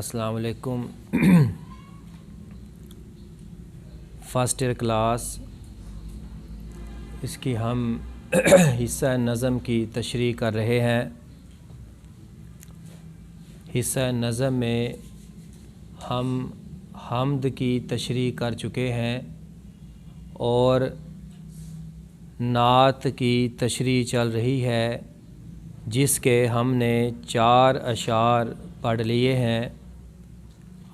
السلام علیکم۔ First year class, اس کی ہم حصہ نظم کی تشریح کر رہے ہیں۔ حصہ نظم میں ہم حمد کی تشریح کر چکے ہیں اور نعت کی تشریح چل رہی ہے، جس کے ہم نے 4 اشعار پڑھ لیے ہیں۔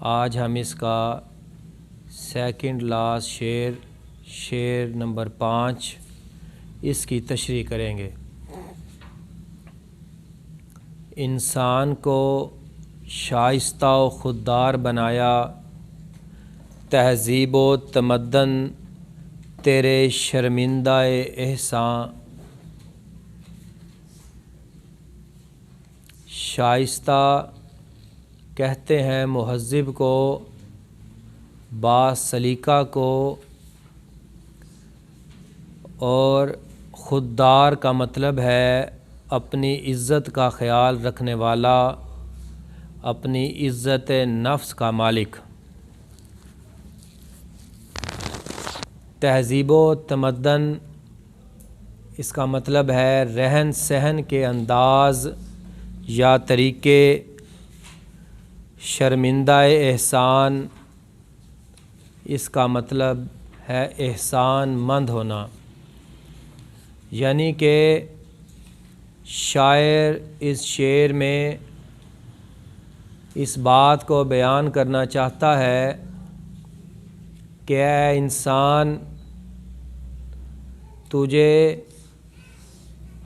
آج ہم اس کا سیکنڈ لاسٹ شعر نمبر 5 اس کی تشریح کریں گے۔ انسان کو شائستہ و خوددار بنایا، تہذیب و تمدن تیرے شرمندہ احسان۔ شائستہ کہتے ہیں مہذب کو، با سلیقہ کو، اور خوددار کا مطلب ہے اپنی عزت کا خیال رکھنے والا، اپنی عزت نفس کا مالک۔ تہذیب و تمدن اس کا مطلب ہے رہن سہن کے انداز یا طریقے۔ شرمندہ احسان اس کا مطلب ہے احسان مند ہونا، یعنی کہ شاعر اس شعر میں اس بات کو بیان کرنا چاہتا ہے کہ اے انسان، تجھے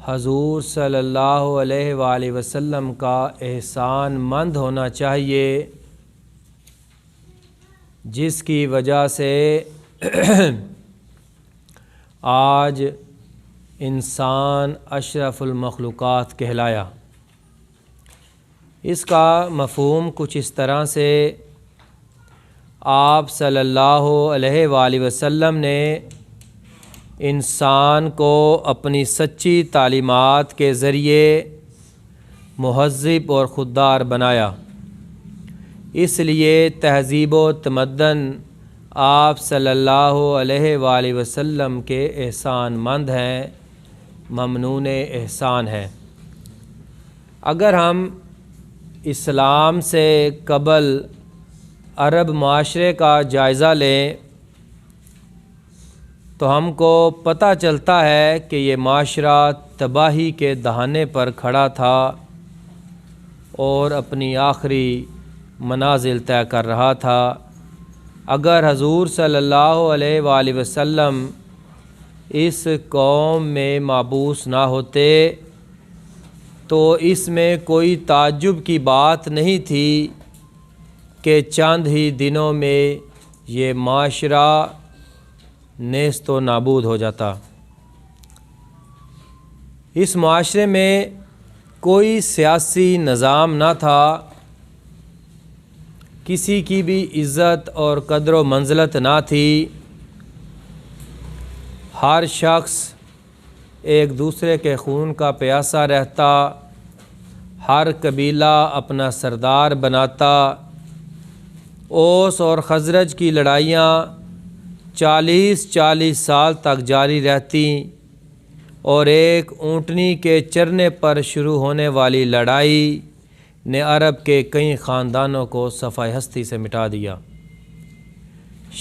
حضور صلی اللہ علیہ وآلہ وسلم کا احسان مند ہونا چاہیے، جس کی وجہ سے آج انسان اشرف المخلوقات کہلایا۔ اس کا مفہوم کچھ اس طرح سے، آپ صلی اللہ علیہ وآلہ وسلم نے انسان کو اپنی سچی تعلیمات کے ذریعے مہذب اور خوددار بنایا، اس لیے تہذیب و تمدن آپ صلی اللہ علیہ وآلہ وسلم کے احسان مند ہیں، ممنون احسان ہیں۔ اگر ہم اسلام سے قبل عرب معاشرے کا جائزہ لیں تو ہم کو پتہ چلتا ہے کہ یہ معاشرہ تباہی کے دہانے پر کھڑا تھا اور اپنی آخری منازل طے کر رہا تھا۔ اگر حضور صلی اللہ علیہ وآلہ وسلم اس قوم میں مبعوث نہ ہوتے تو اس میں کوئی تعجب کی بات نہیں تھی کہ چند ہی دنوں میں یہ معاشرہ نیست و نابود ہو جاتا۔ اس معاشرے میں کوئی سیاسی نظام نہ تھا، کسی کی بھی عزت اور قدر و منزلت نہ تھی، ہر شخص ایک دوسرے کے خون کا پیاسا رہتا، ہر قبیلہ اپنا سردار بناتا۔ اوس اور خزرج کی لڑائیاں 40 سال تک جاری رہتی اور ایک اونٹنی کے چرنے پر شروع ہونے والی لڑائی نے عرب کے کئی خاندانوں کو صفحہ ہستی سے مٹا دیا۔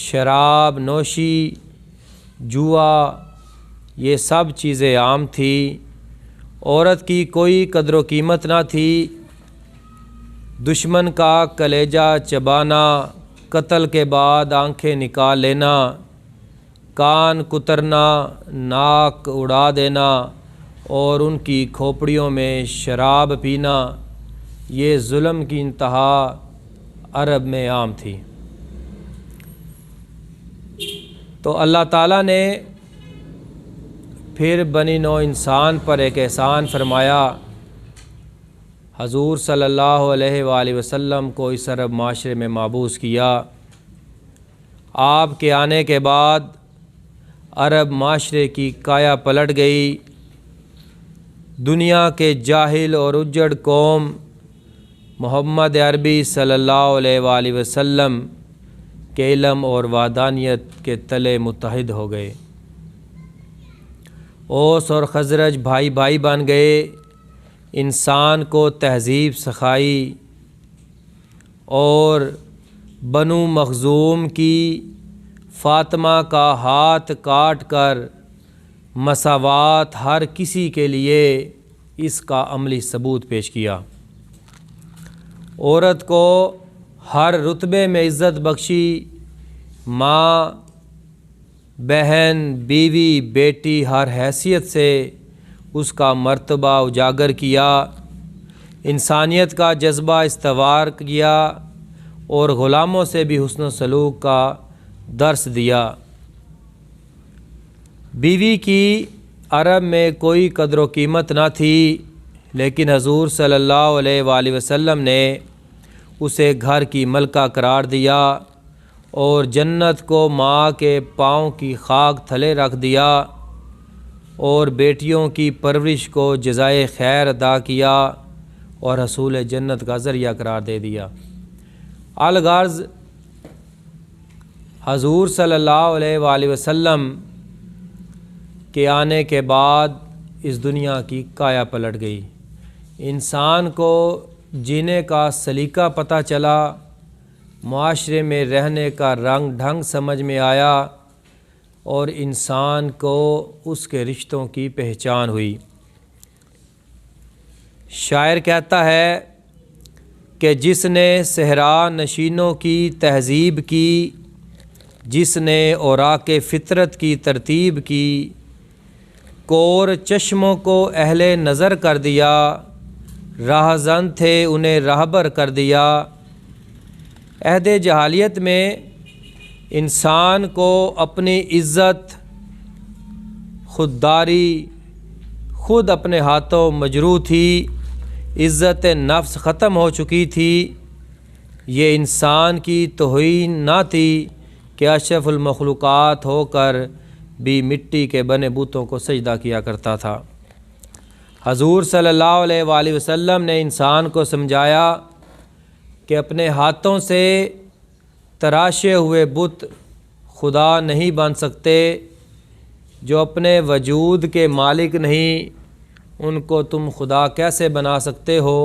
شراب نوشی، جوا، یہ سب چیزیں عام تھیں۔ عورت کی کوئی قدر و قیمت نہ تھی۔ دشمن کا کلیجہ چبانا، قتل کے بعد آنکھیں نکال لینا، کان کترنا، ناک اڑا دینا اور ان کی کھوپڑیوں میں شراب پینا، یہ ظلم کی انتہا عرب میں عام تھی۔ تو اللہ تعالیٰ نے پھر بنی نوع انسان پر ایک احسان فرمایا، حضور صلی اللہ علیہ وآلہ وسلم کو اس عرب معاشرے میں مبعوث کیا۔ آپ کے آنے کے بعد عرب معاشرے کی کایا پلٹ گئی۔ دنیا کے جاہل اور اجڑ قوم محمد عربی صلی اللہ علیہ وآلہ وسلم کے علم اور وحدانیت کے تلے متحد ہو گئے۔ اوس اور خزرج بھائی بھائی بن گئے، انسان کو تہذیب سکھائی، اور بنو مخزوم کی فاطمہ کا ہاتھ کاٹ کر مساوات ہر کسی کے لیے اس کا عملی ثبوت پیش کیا۔ عورت کو ہر رتبے میں عزت بخشی، ماں، بہن، بیوی، بیٹی، ہر حیثیت سے اس کا مرتبہ اجاگر کیا، انسانیت کا جذبہ استوار کیا، اور غلاموں سے بھی حسن و سلوک کا درس دیا۔ بیوی کی عرب میں کوئی قدر و قیمت نہ تھی، لیکن حضور صلی اللہ علیہ وآلہ وسلم نے اسے گھر کی ملکہ قرار دیا اور جنت کو ماں کے پاؤں کی خاک تھلے رکھ دیا، اور بیٹیوں کی پرورش کو جزائے خیر ادا کیا اور حصول جنت کا ذریعہ قرار دے دیا۔ الغرض حضور صلی اللہ علیہ وآلہ وسلم کے آنے کے بعد اس دنیا کی کایا پلٹ گئی، انسان کو جینے کا سلیقہ پتہ چلا، معاشرے میں رہنے کا رنگ ڈھنگ سمجھ میں آیا، اور انسان کو اس کے رشتوں کی پہچان ہوئی۔ شاعر کہتا ہے کہ جس نے صحرا نشینوں کی تہذیب کی، جس نے اوراق فطرت کی ترتیب کی، کور چشموں کو اہل نظر کر دیا، راہزن تھے انہیں راہبر کر دیا۔ عہد جاہلیت میں انسان کو اپنی عزت، خودداری خود اپنے ہاتھوں مجروح تھی، عزت نفس ختم ہو چکی تھی۔ یہ انسان کی توہین نہ تھی کہ اشرف المخلوقات ہو کر بھی مٹی کے بنے بتوں کو سجدہ کیا کرتا تھا۔ حضور صلی اللہ علیہ وآلہ وسلم نے انسان کو سمجھایا کہ اپنے ہاتھوں سے تراشے ہوئے بت خدا نہیں بن سکتے، جو اپنے وجود کے مالک نہیں، ان کو تم خدا کیسے بنا سکتے ہو؟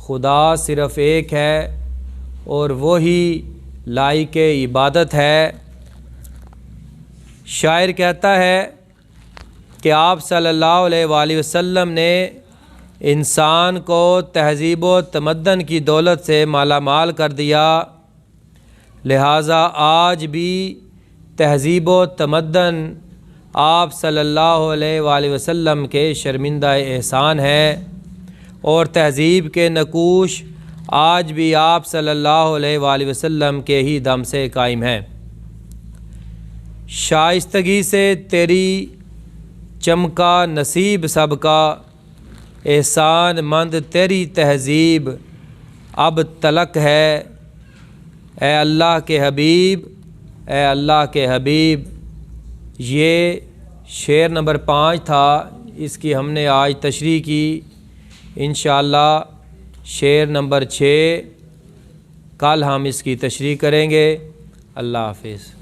خدا صرف ایک ہے اور وہی لائق عبادت ہے۔ شاعر کہتا ہے کہ آپ صلی اللہ علیہ وآلہ وسلم نے انسان کو تہذیب و تمدن کی دولت سے مالا مال کر دیا، لہٰذا آج بھی تہذیب و تمدن آپ صلی اللہ علیہ وآلہ وسلم کے شرمندہ احسان ہے، اور تہذیب کے نقوش آج بھی آپ صلی اللہ علیہ وآلہ وسلم کے ہی دم سے قائم ہیں۔ شائستگی سے تیری چمکا نصیب سب کا، احسان مند تیری تہذیب اب تلک ہے۔ اے اللہ کے حبیب، اے اللہ کے حبیب۔ یہ شعر نمبر 5 تھا، اس کی ہم نے آج تشریح کی۔ انشاءاللہ شعر نمبر 6 کل ہم اس کی تشریح کریں گے۔ اللہ حافظ۔